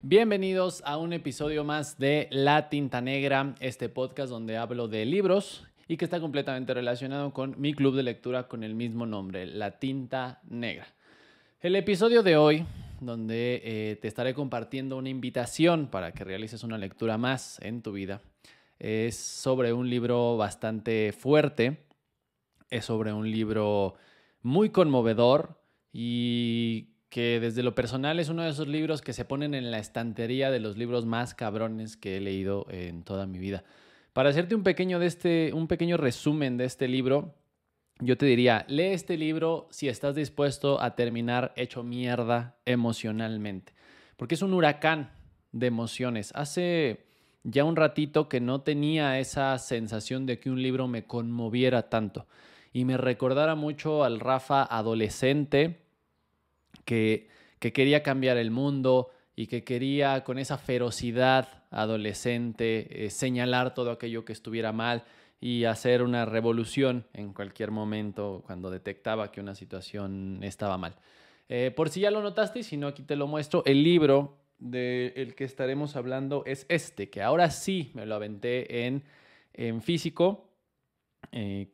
Bienvenidos a un episodio más de La Tinta Negra, este podcast donde hablo de libros y que está completamente relacionado con mi club de lectura con el mismo nombre, La Tinta Negra. El episodio de hoy, donde te estaré compartiendo una invitación para que realices una lectura más en tu vida, es sobre un libro bastante fuerte, es sobre un libro muy conmovedor y que desde lo personal es uno de esos libros que se ponen en la estantería de los libros más cabrones que he leído en toda mi vida. Para hacerte un pequeño resumen de este libro, yo te diría, lee este libro si estás dispuesto a terminar hecho mierda emocionalmente, porque es un huracán de emociones. Hace ya un ratito que no tenía esa sensación de que un libro me conmoviera tanto y me recordara mucho al Rafa adolescente que, que quería cambiar el mundo y que quería con esa ferocidad adolescente señalar todo aquello que estuviera mal y hacer una revolución en cualquier momento cuando detectaba que una situación estaba mal. Por si ya lo notaste, y si no, aquí te lo muestro. El libro del que estaremos hablando es este, que ahora sí me lo aventé en físico.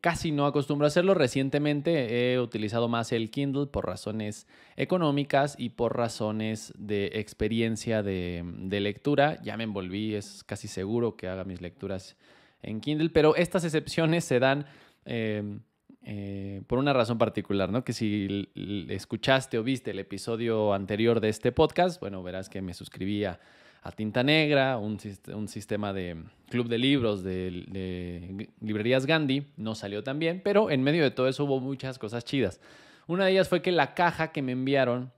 Casi no acostumbro a hacerlo. Recientemente he utilizado más el Kindle por razones económicas y por razones de experiencia de lectura. Ya me envolví, es casi seguro que haga mis lecturas en Kindle, pero estas excepciones se dan por una razón particular, ¿no? Que si escuchaste o viste el episodio anterior de este podcast, bueno, verás que me suscribí a Tinta Negra, un sistema de club de libros de librerías Gandhi. No salió tan bien, pero en medio de todo eso hubo muchas cosas chidas. Una de ellas fue que la caja que me enviaron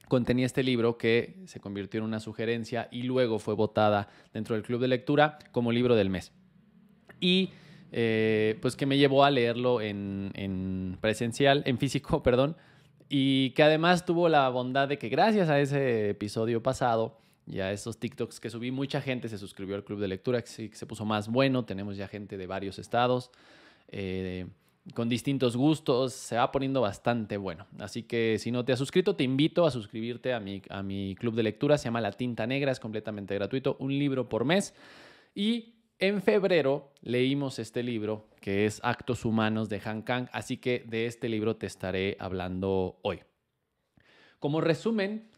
contenía este libro que se convirtió en una sugerencia y luego fue votada dentro del club de lectura como libro del mes. Y pues que me llevó a leerlo en presencial, en físico, perdón, y que además tuvo la bondad de que gracias a ese episodio pasado y a esos TikToks que subí, mucha gente se suscribió al club de lectura, que se puso más bueno. Tenemos ya gente de varios estados, eh, con distintos gustos, se va poniendo bastante bueno. Así que si no te has suscrito, te invito a suscribirte a mi club de lectura, se llama La Tinta Negra, es completamente gratuito, un libro por mes. Y en febrero leímos este libro que es Actos Humanos de Han Kang, así que de este libro te estaré hablando hoy. Como resumen,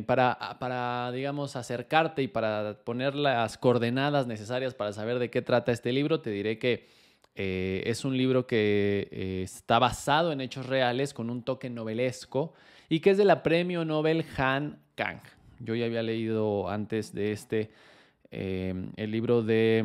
para, digamos, acercarte y para poner las coordenadas necesarias para saber de qué trata este libro, te diré que es un libro que está basado en hechos reales con un toque novelesco y que es de la Premio Nobel Han Kang. Yo ya había leído antes de el libro de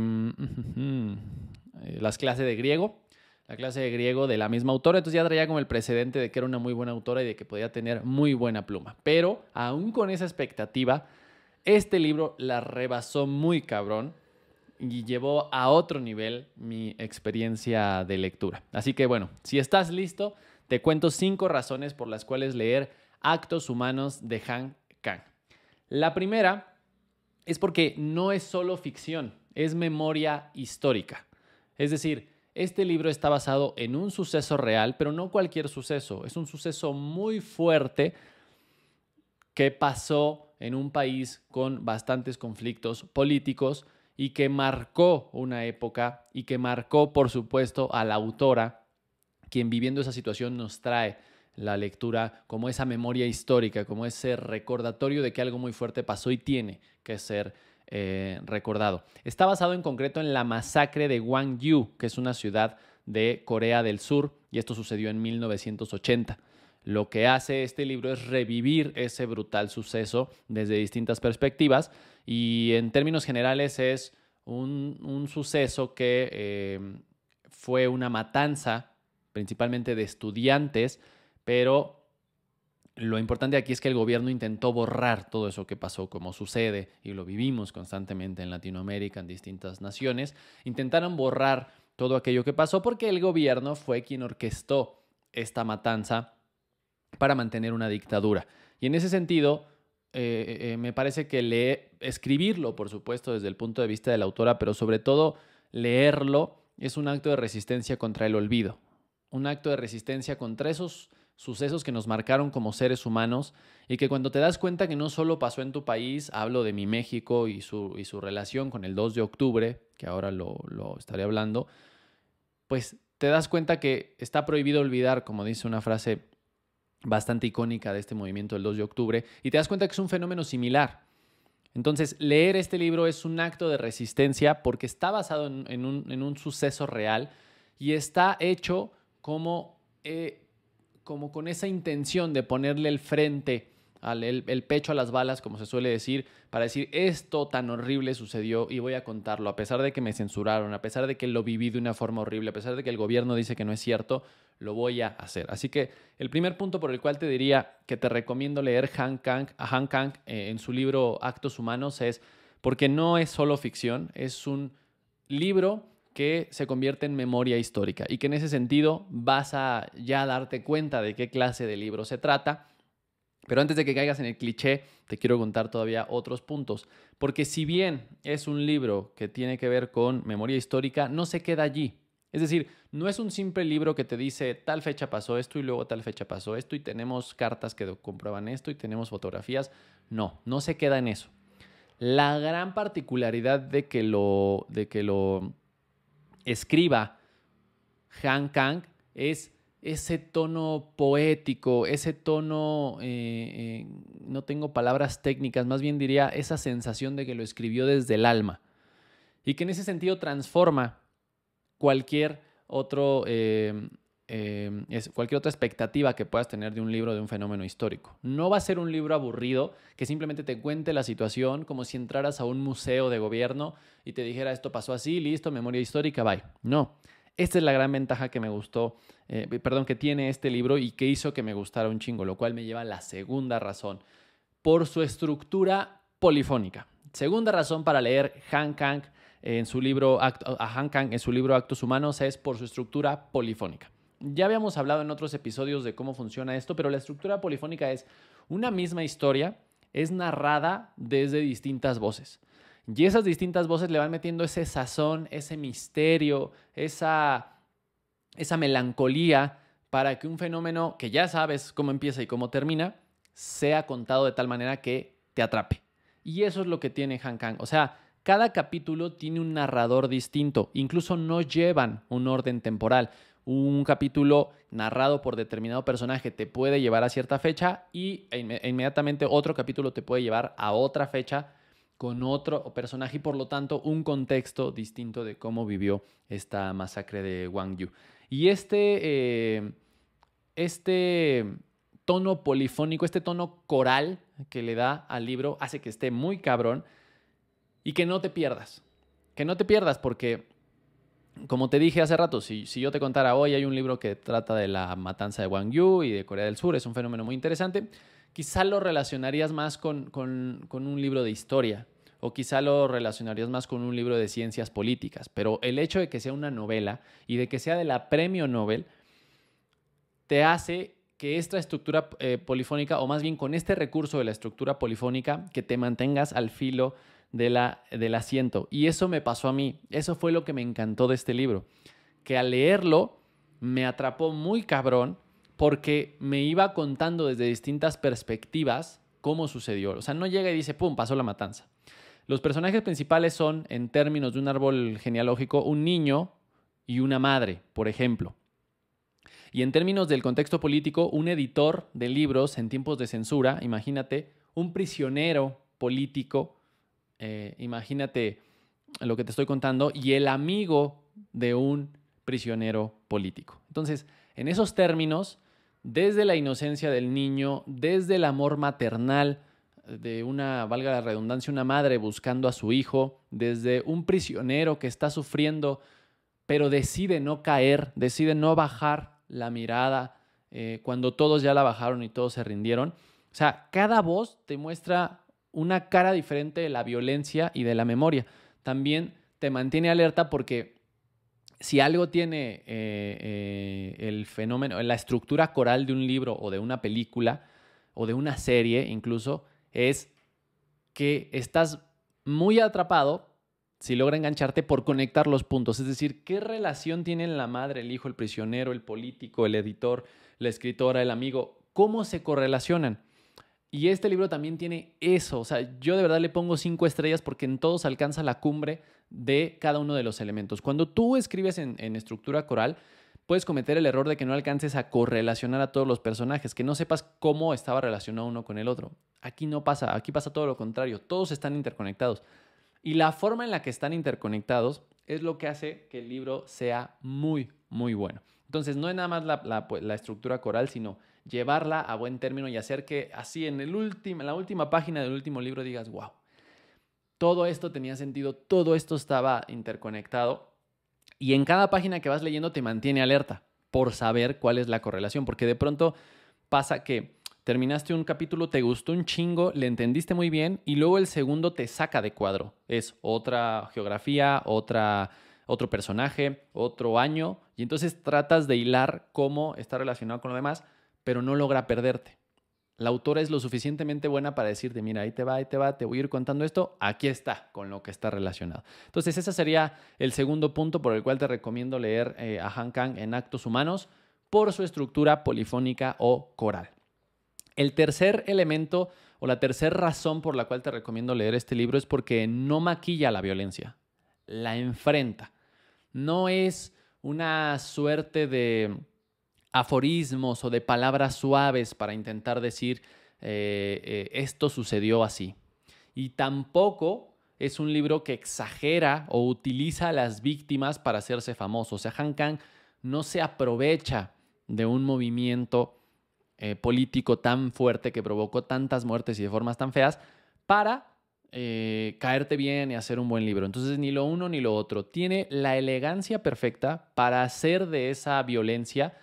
Las clases de griego, la clase de griego de la misma autora. Entonces ya traía como el precedente de que era una muy buena autora y de que podía tener muy buena pluma. Pero aún con esa expectativa, este libro la rebasó muy cabrón y llevó a otro nivel mi experiencia de lectura. Así que bueno, si estás listo, te cuento 5 razones por las cuales leer Actos Humanos de Han Kang. La primera es porque no es solo ficción, es memoria histórica. Es decir, este libro está basado en un suceso real, pero no cualquier suceso. Es un suceso muy fuerte que pasó en un país con bastantes conflictos políticos y que marcó una época y que marcó, por supuesto, a la autora, quien viviendo esa situación nos trae la lectura como esa memoria histórica, como ese recordatorio de que algo muy fuerte pasó y tiene que ser recordado. Está basado en concreto en la masacre de Gwangju, que es una ciudad de Corea del Sur, y esto sucedió en 1980. Lo que hace este libro es revivir ese brutal suceso desde distintas perspectivas y en términos generales es un suceso que fue una matanza principalmente de estudiantes, pero lo importante aquí es que el gobierno intentó borrar todo eso que pasó, como sucede y lo vivimos constantemente en Latinoamérica, en distintas naciones. Intentaron borrar todo aquello que pasó porque el gobierno fue quien orquestó esta matanza para mantener una dictadura. Y en ese sentido, me parece que escribirlo, por supuesto, desde el punto de vista de la autora, pero sobre todo leerlo, es un acto de resistencia contra el olvido, un acto de resistencia contra esos sucesos que nos marcaron como seres humanos y que cuando te das cuenta que no solo pasó en tu país, hablo de mi México y su relación con el 2 de octubre, que ahora lo estaré hablando, pues te das cuenta que está prohibido olvidar, como dice una frase bastante icónica de este movimiento del 2 de octubre, y te das cuenta que es un fenómeno similar. Entonces, leer este libro es un acto de resistencia porque está basado en un suceso real y está hecho como con esa intención de ponerle el frente, el pecho a las balas, como se suele decir, para decir esto tan horrible sucedió y voy a contarlo, a pesar de que me censuraron, a pesar de que lo viví de una forma horrible, a pesar de que el gobierno dice que no es cierto, lo voy a hacer. Así que el primer punto por el cual te diría que te recomiendo leer a Han Kang en su libro Actos Humanos es porque no es solo ficción, es un libro que se convierte en memoria histórica y que en ese sentido vas a ya darte cuenta de qué clase de libro se trata. Pero antes de que caigas en el cliché, te quiero contar todavía otros puntos. Porque si bien es un libro que tiene que ver con memoria histórica, no se queda allí. Es decir, no es un simple libro que te dice tal fecha pasó esto y luego tal fecha pasó esto y tenemos cartas que comprueban esto y tenemos fotografías. No, no se queda en eso. La gran particularidad de que lo escriba Han Kang es ese tono poético, ese tono, no tengo palabras técnicas, más bien diría esa sensación de que lo escribió desde el alma y que en ese sentido transforma cualquier cualquier otra expectativa que puedas tener de un libro de un fenómeno histórico. No va a ser un libro aburrido que simplemente te cuente la situación como si entraras a un museo de gobierno y te dijera esto pasó así, listo, memoria histórica, bye. No. Esta es la gran ventaja que me gustó, que tiene este libro y que hizo que me gustara un chingo, lo cual me lleva a la segunda razón, por su estructura polifónica. Segunda razón para leer Han Kang en su libro Actos Humanos es por su estructura polifónica. Ya habíamos hablado en otros episodios de cómo funciona esto, pero la estructura polifónica es una misma historia, es narrada desde distintas voces. Y esas distintas voces le van metiendo ese sazón, ese misterio, esa melancolía para que un fenómeno que ya sabes cómo empieza y cómo termina, sea contado de tal manera que te atrape. Y eso es lo que tiene Han Kang. O sea, cada capítulo tiene un narrador distinto. Incluso no llevan un orden temporal. Un capítulo narrado por determinado personaje te puede llevar a cierta fecha y inmediatamente otro capítulo te puede llevar a otra fecha con otro personaje y por lo tanto un contexto distinto de cómo vivió esta masacre de Gwangju. Y este tono polifónico, este tono coral que le da al libro hace que esté muy cabrón y que no te pierdas. Que no te pierdas porque, como te dije hace rato, si yo te contara hoy hay un libro que trata de la matanza de Gwangju y de Corea del Sur, es un fenómeno muy interesante, quizá lo relacionarías más con un libro de historia o quizá lo relacionarías más con un libro de ciencias políticas, pero el hecho de que sea una novela y de que sea de la Premio Nobel te hace que esta estructura polifónica, o más bien con este recurso de la estructura polifónica, que te mantengas al filo del asiento. Y eso me pasó a mí, eso fue lo que me encantó de este libro, que al leerlo me atrapó muy cabrón porque me iba contando desde distintas perspectivas cómo sucedió. O sea, no llega y dice, pum, pasó la matanza. Los personajes principales son, en términos de un árbol genealógico, un niño y una madre, por ejemplo. Y en términos del contexto político, un editor de libros en tiempos de censura, imagínate, un prisionero político, imagínate lo que te estoy contando, y el amigo de un prisionero político. Entonces, en esos términos, desde la inocencia del niño, desde el amor maternal de una, valga la redundancia, una madre buscando a su hijo, desde un prisionero que está sufriendo, pero decide no caer, decide no bajar la mirada cuando todos ya la bajaron y todos se rindieron. O sea, cada voz te muestra una cara diferente de la violencia y de la memoria. También te mantiene alerta porque si algo tiene el fenómeno, la estructura coral de un libro o de una película o de una serie incluso, es que estás muy atrapado si logra engancharte por conectar los puntos. Es decir, ¿qué relación tienen la madre, el hijo, el prisionero, el político, el editor, la escritora, el amigo? ¿Cómo se correlacionan? Y este libro también tiene eso. O sea, yo de verdad le pongo 5 estrellas porque en todos alcanza la cumbre de cada uno de los elementos. Cuando tú escribes en estructura coral, puedes cometer el error de que no alcances a correlacionar a todos los personajes, que no sepas cómo estaba relacionado uno con el otro. Aquí no pasa, aquí pasa todo lo contrario. Todos están interconectados. Y la forma en la que están interconectados es lo que hace que el libro sea muy, muy bueno. Entonces, no es nada más la estructura coral, sino llevarla a buen término y hacer que así en la última página del último libro digas, wow, todo esto tenía sentido, todo esto estaba interconectado. Y en cada página que vas leyendo te mantiene alerta por saber cuál es la correlación, porque de pronto pasa que terminaste un capítulo, te gustó un chingo, le entendiste muy bien y luego el segundo te saca de cuadro. Es otra geografía, otro personaje, otro año y entonces tratas de hilar cómo está relacionado con lo demás, pero no logra perderte. La autora es lo suficientemente buena para decirte, mira, ahí te va, te voy a ir contando esto, aquí está, con lo que está relacionado. Entonces, ese sería el segundo punto por el cual te recomiendo leer a Han Kang en Actos Humanos por su estructura polifónica o coral. El tercer elemento o la tercera razón por la cual te recomiendo leer este libro es porque no maquilla la violencia, la enfrenta. No es una suerte de aforismos o de palabras suaves para intentar decir esto sucedió así. Y tampoco es un libro que exagera o utiliza a las víctimas para hacerse famoso. O sea, Han Kang no se aprovecha de un movimiento político tan fuerte que provocó tantas muertes y de formas tan feas para caerte bien y hacer un buen libro. Entonces, ni lo uno ni lo otro. Tiene la elegancia perfecta para hacer de esa violencia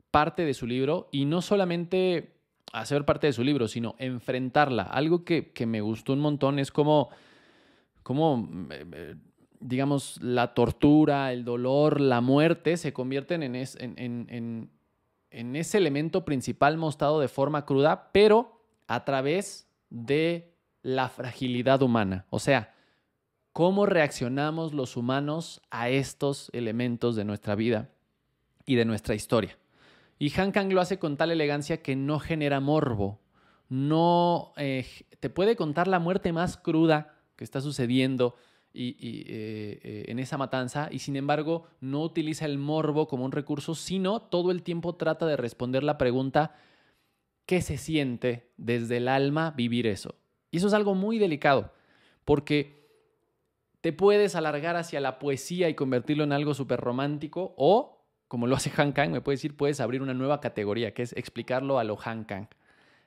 parte de su libro y no solamente hacer parte de su libro, sino enfrentarla. Algo que me gustó un montón es como digamos, la tortura, el dolor, la muerte se convierten en ese elemento principal mostrado de forma cruda, pero a través de la fragilidad humana. O sea, cómo reaccionamos los humanos a estos elementos de nuestra vida y de nuestra historia. Y Han Kang lo hace con tal elegancia que no genera morbo. No te puede contar la muerte más cruda que está sucediendo en esa matanza y sin embargo no utiliza el morbo como un recurso, sino todo el tiempo trata de responder la pregunta ¿qué se siente desde el alma vivir eso? Y eso es algo muy delicado porque te puedes alargar hacia la poesía y convertirlo en algo súper romántico o como lo hace Han Kang, me puedes decir, puedes abrir una nueva categoría, que es explicarlo a lo Han Kang.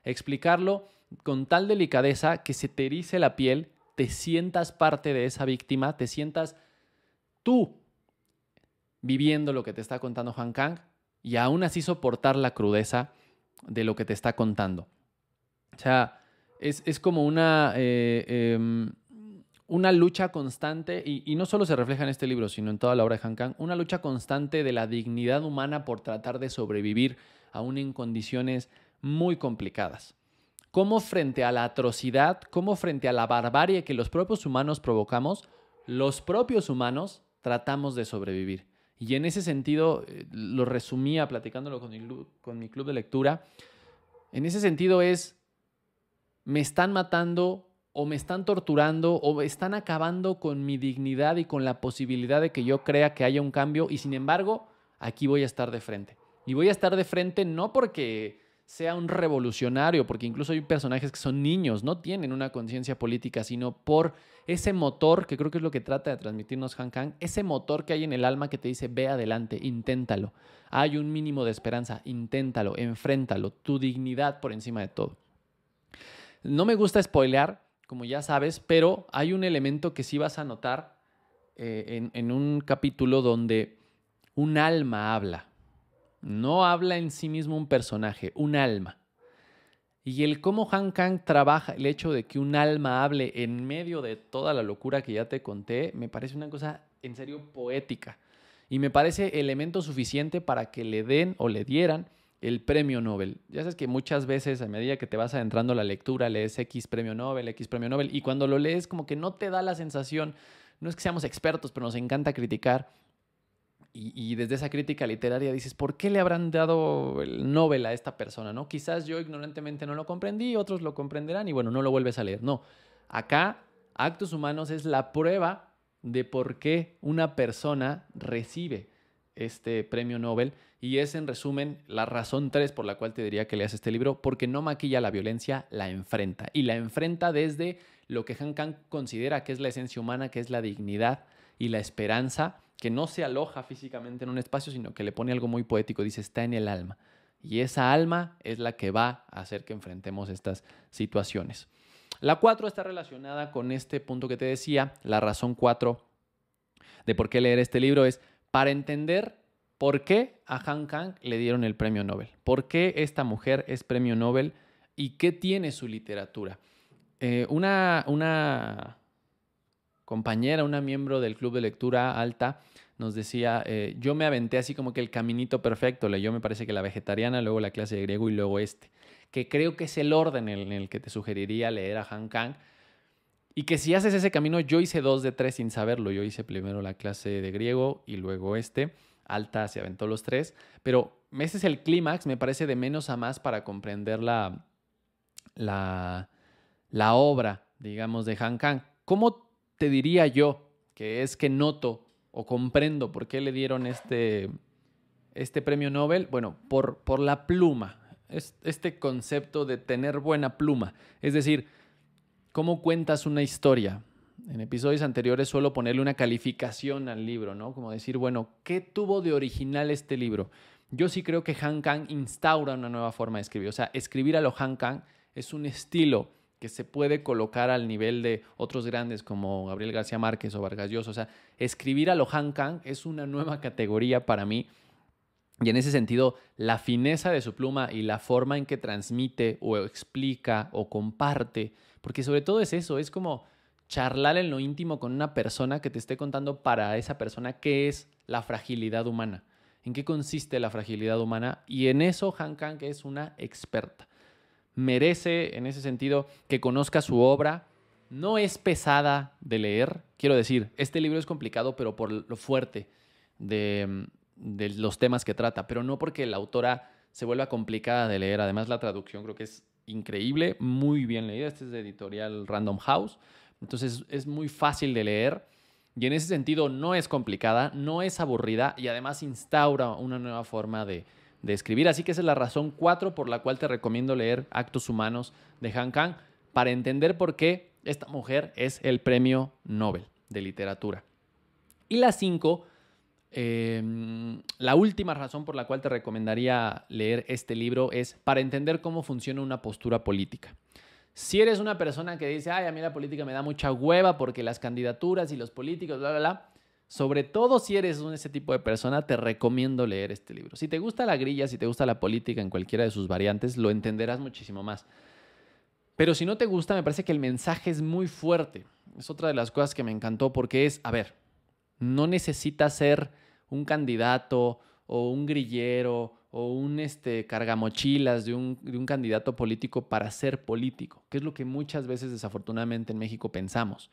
Explicarlo con tal delicadeza que se te erice la piel, te sientas parte de esa víctima, te sientas tú viviendo lo que te está contando Han Kang y aún así soportar la crudeza de lo que te está contando. O sea, es como una lucha constante, y no solo se refleja en este libro, sino en toda la obra de Han Kang, una lucha constante de la dignidad humana por tratar de sobrevivir aún en condiciones muy complicadas. Cómo frente a la atrocidad, cómo frente a la barbarie que los propios humanos provocamos, los propios humanos tratamos de sobrevivir. Y en ese sentido, lo resumía platicándolo con mi club de lectura, en ese sentido me están matando o me están torturando o están acabando con mi dignidad y con la posibilidad de que yo crea que haya un cambio y sin embargo aquí voy a estar de frente. Y voy a estar de frente no porque sea un revolucionario, porque incluso hay personajes que son niños, no tienen una conciencia política, sino por ese motor, que creo que es lo que trata de transmitirnos Han Kang, ese motor que hay en el alma que te dice ve adelante, inténtalo. Hay un mínimo de esperanza, inténtalo, enfréntalo, tu dignidad por encima de todo. No me gusta spoilear, como ya sabes, pero hay un elemento que sí vas a notar en un capítulo donde un alma habla. No habla en sí mismo un personaje, un alma. Y el cómo Han Kang trabaja el hecho de que un alma hable en medio de toda la locura que ya te conté, me parece una cosa en serio poética. Y me parece elemento suficiente para que le den o le dieran el premio Nobel. Ya sabes que muchas veces a medida que te vas adentrando a la lectura lees X premio Nobel, y cuando lo lees como que no te da la sensación, no es que seamos expertos, pero nos encanta criticar. Y desde esa crítica literaria dices, ¿por qué le habrán dado el Nobel a esta persona? ¿No? Quizás yo ignorantemente no lo comprendí, otros lo comprenderán y bueno, no lo vuelves a leer. No, acá Actos Humanos es la prueba de por qué una persona recibe este premio Nobel y es en resumen la razón 3 por la cual te diría que leas este libro, porque no maquilla la violencia, la enfrenta y la enfrenta desde lo que Han Kang considera que es la esencia humana, que es la dignidad y la esperanza, que no se aloja físicamente en un espacio, sino que le pone algo muy poético, dice, está en el alma. Y esa alma es la que va a hacer que enfrentemos estas situaciones. La 4 está relacionada con este punto que te decía, la razón 4 de por qué leer este libro es para entender por qué a Han Kang le dieron el premio Nobel, por qué esta mujer es premio Nobel y qué tiene su literatura. Una compañera, una miembro del club de lectura alta, nos decía, yo me aventé así como que el caminito perfecto, leyó me parece que la vegetariana, luego la clase de griego y luego que creo que es el orden en el que te sugeriría leer a Han Kang, y que si haces ese camino, yo hice 2 de 3 sin saberlo, yo hice primero la clase de griego y luego alta se aventó los 3, pero ese es el clímax, me parece de menos a más para comprender la obra, digamos, de Han Kang. ¿Cómo te diría yo que es que noto o comprendo por qué le dieron este premio Nobel? Bueno, por la pluma, este concepto de tener buena pluma. Es decir, ¿cómo cuentas una historia? En episodios anteriores suelo ponerle una calificación al libro, ¿no? Como decir, bueno, ¿qué tuvo de original este libro? Yo sí creo que Han Kang instaura una nueva forma de escribir. O sea, escribir a lo Han Kang es un estilo que se puede colocar al nivel de otros grandes como Gabriel García Márquez o Vargas Llosa. O sea, escribir a lo Han Kang es una nueva categoría para mí. Y en ese sentido, la fineza de su pluma y la forma en que transmite o explica o comparte, porque sobre todo es eso, es como charlar en lo íntimo con una persona que te esté contando para esa persona qué es la fragilidad humana, en qué consiste la fragilidad humana, y en eso Han Kang es una experta. Merece, en ese sentido, que conozca su obra. No es pesada de leer, quiero decir, este libro es complicado, pero por lo fuerte de los temas que trata, pero no porque la autora se vuelva complicada de leer. Además, la traducción creo que es increíble, muy bien leída. Este es de editorial Random House, entonces es muy fácil de leer y en ese sentido no es complicada, no es aburrida y además instaura una nueva forma de escribir. Así que esa es la razón 4 por la cual te recomiendo leer Actos Humanos de Han Kang, para entender por qué esta mujer es el premio Nobel de literatura. Y la 5, la última razón por la cual te recomendaría leer este libro es para entender cómo funciona una postura política. Si eres una persona que dice, ay, a mí la política me da mucha hueva porque las candidaturas y los políticos, bla, bla, bla, sobre todo si eres ese tipo de persona, te recomiendo leer este libro. Si te gusta la grilla, si te gusta la política en cualquiera de sus variantes, lo entenderás muchísimo más. Pero si no te gusta, me parece que el mensaje es muy fuerte. Es otra de las cosas que me encantó porque es, a ver, no necesitas ser un candidato o un grillero o un cargamochilas de un candidato político para ser político, que es lo que muchas veces desafortunadamente en México pensamos.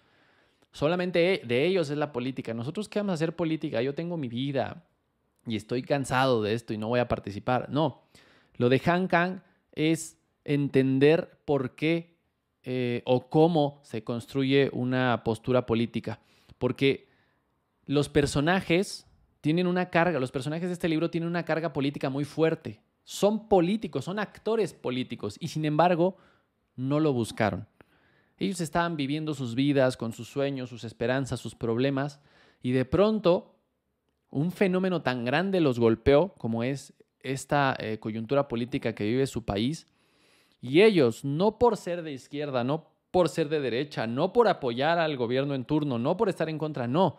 Solamente de ellos es la política. ¿Nosotros qué vamos a hacer política? Yo tengo mi vida y estoy cansado de esto y no voy a participar. No, lo de Han Kang es entender por qué o cómo se construye una postura política. Porque los personajes tienen una carga, los personajes de este libro tienen una carga política muy fuerte. Son políticos, son actores políticos y sin embargo no lo buscaron. Ellos estaban viviendo sus vidas con sus sueños, sus esperanzas, sus problemas y de pronto un fenómeno tan grande los golpeó como es esta coyuntura política que vive su país y ellos, no por ser de izquierda, no por ser de derecha, no por apoyar al gobierno en turno, no por estar en contra, no,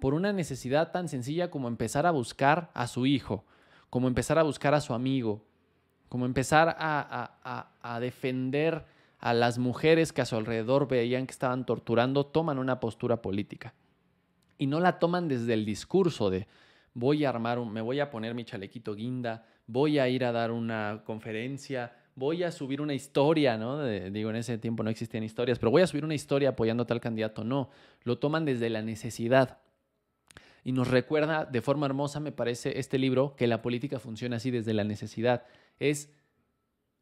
por una necesidad tan sencilla como empezar a buscar a su hijo, como empezar a buscar a su amigo, como empezar a defender a las mujeres que a su alrededor veían que estaban torturando, toman una postura política. Y no la toman desde el discurso de me voy a poner mi chalequito guinda, voy a ir a dar una conferencia, voy a subir una historia, ¿no? Digo, en ese tiempo no existían historias, pero voy a subir una historia apoyando a tal candidato. No, lo toman desde la necesidad. Y nos recuerda de forma hermosa, me parece, este libro, que la política funciona así desde la necesidad. Es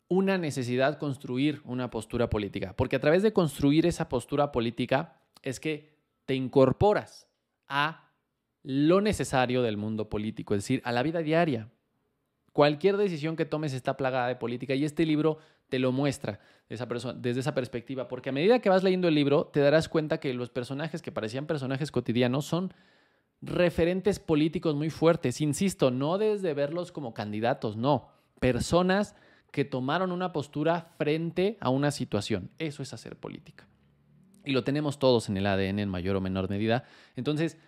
una necesidad construir una postura política, porque a través de construir esa postura política es que te incorporas a lo necesario del mundo político, es decir, a la vida diaria. Cualquier decisión que tomes está plagada de política y este libro te lo muestra desde esa perspectiva, porque a medida que vas leyendo el libro te darás cuenta que los personajes que parecían personajes cotidianos son referentes políticos muy fuertes. Insisto, no desde verlos como candidatos, no. Personas que tomaron una postura frente a una situación. Eso es hacer política. Y lo tenemos todos en el ADN en mayor o menor medida. Entonces,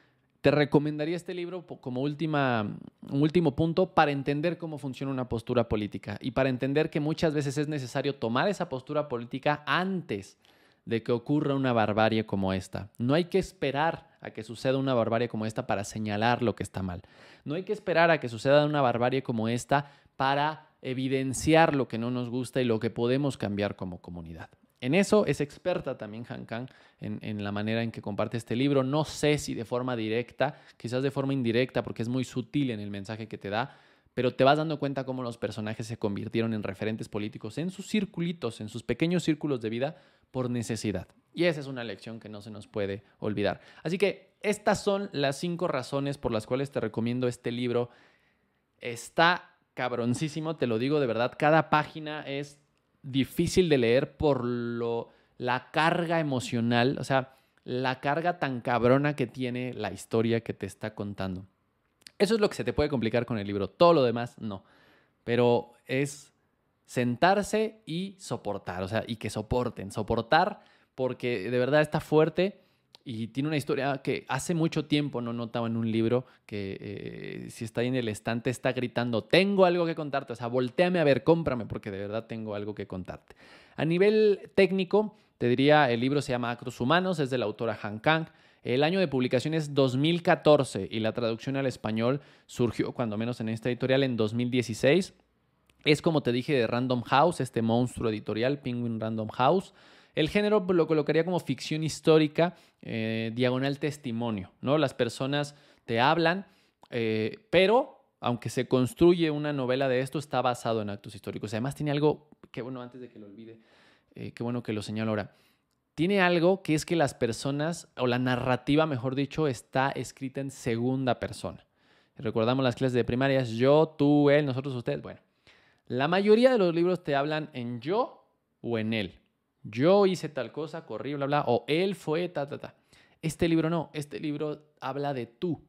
te recomendaría este libro como un último punto para entender cómo funciona una postura política y para entender que muchas veces es necesario tomar esa postura política antes de que ocurra una barbarie como esta. No hay que esperar a que suceda una barbarie como esta para señalar lo que está mal. No hay que esperar a que suceda una barbarie como esta para evidenciar lo que no nos gusta y lo que podemos cambiar como comunidad. En eso es experta también Han Kang en la manera en que comparte este libro. No sé si de forma directa, quizás de forma indirecta, porque es muy sutil en el mensaje que te da, pero te vas dando cuenta cómo los personajes se convirtieron en referentes políticos en sus circulitos, en sus pequeños círculos de vida por necesidad. Y esa es una lección que no se nos puede olvidar. Así que estas son las 5 razones por las cuales te recomiendo este libro. Está cabroncísimo, te lo digo de verdad. Cada página es difícil de leer por la carga emocional, o sea, la carga tan cabrona que tiene la historia que te está contando. Eso es lo que se te puede complicar con el libro. Todo lo demás, no. Pero es sentarse y soportar, o sea, y que soporten. Soportar porque de verdad está fuerte y tiene una historia que hace mucho tiempo no notaba en un libro que si está ahí en el estante está gritando, tengo algo que contarte, o sea, voltéame a ver, cómprame porque de verdad tengo algo que contarte. A nivel técnico, te diría, el libro se llama Actos Humanos, es de la autora Han Kang. El año de publicación es 2014 y la traducción al español surgió, cuando menos en esta editorial, en 2016. Es, como te dije, de Random House, este monstruo editorial, Penguin Random House. El género lo colocaría como ficción histórica, diagonal testimonio, ¿no? Las personas te hablan, pero aunque se construye una novela de esto, está basado en actos históricos. Además tiene algo, que bueno, antes de que lo olvide, qué bueno que lo señalo ahora. Tiene algo que es que las personas, o la narrativa, mejor dicho, está escrita en segunda persona. Recordamos las clases de primaria, es yo, tú, él, nosotros, ustedes. Bueno, la mayoría de los libros te hablan en yo o en él. Yo hice tal cosa, corrí, bla, bla, o él fue, ta, ta, ta. Este libro no, este libro habla de tú.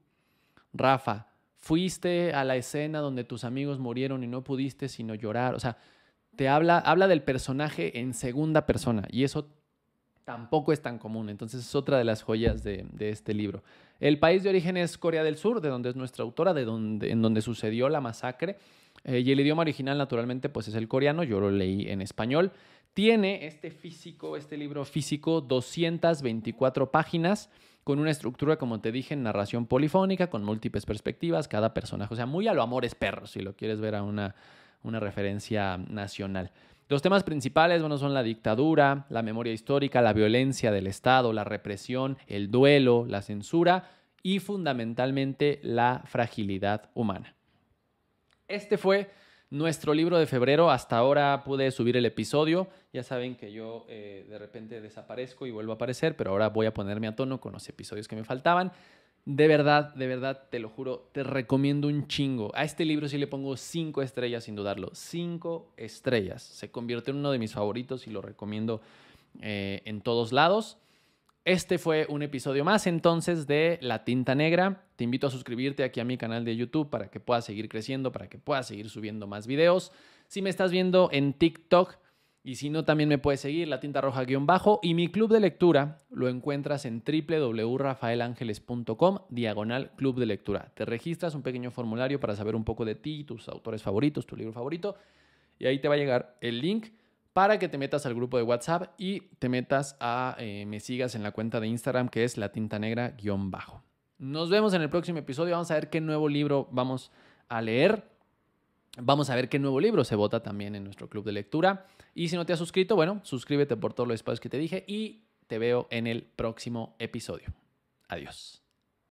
Rafa, fuiste a la escena donde tus amigos murieron y no pudiste sino llorar. O sea, te habla del personaje en segunda persona y eso tampoco es tan común. Entonces es otra de las joyas de este libro. El país de origen es Corea del Sur, de donde es nuestra autora, en donde sucedió la masacre. Y el idioma original, naturalmente, pues es el coreano. Yo lo leí en español. Tiene este libro físico, 224 páginas, con una estructura, como te dije, en narración polifónica, con múltiples perspectivas, cada personaje. O sea, muy a lo Amores Perros, si lo quieres ver a una referencia nacional. Los temas principales, bueno, son la dictadura, la memoria histórica, la violencia del Estado, la represión, el duelo, la censura y fundamentalmente la fragilidad humana. Este fue nuestro libro de febrero. Hasta ahora pude subir el episodio. Ya saben que yo de repente desaparezco y vuelvo a aparecer, pero ahora voy a ponerme a tono con los episodios que me faltaban. De verdad, te lo juro, te recomiendo un chingo. A este libro sí le pongo 5 estrellas sin dudarlo. 5 estrellas. Se convirtió en uno de mis favoritos y lo recomiendo en todos lados. Este fue un episodio más entonces de La Tinta Negra. Te invito a suscribirte aquí a mi canal de YouTube para que puedas seguir creciendo, para que puedas seguir subiendo más videos. Si me estás viendo en TikTok y si no, también me puedes seguir, La Tinta Roja _ y mi club de lectura lo encuentras en www.rafaelangeles.com/club de lectura. Te registras, un pequeño formulario para saber un poco de ti, tus autores favoritos, tu libro favorito y ahí te va a llegar el link para que te metas al grupo de WhatsApp y te metas me sigas en la cuenta de Instagram que es La Tinta Negra _ Nos vemos en el próximo episodio. Vamos a ver qué nuevo libro vamos a leer. Vamos a ver qué nuevo libro se vota también en nuestro club de lectura. Y si no te has suscrito, bueno, suscríbete por todos los espacios que te dije y te veo en el próximo episodio. Adiós.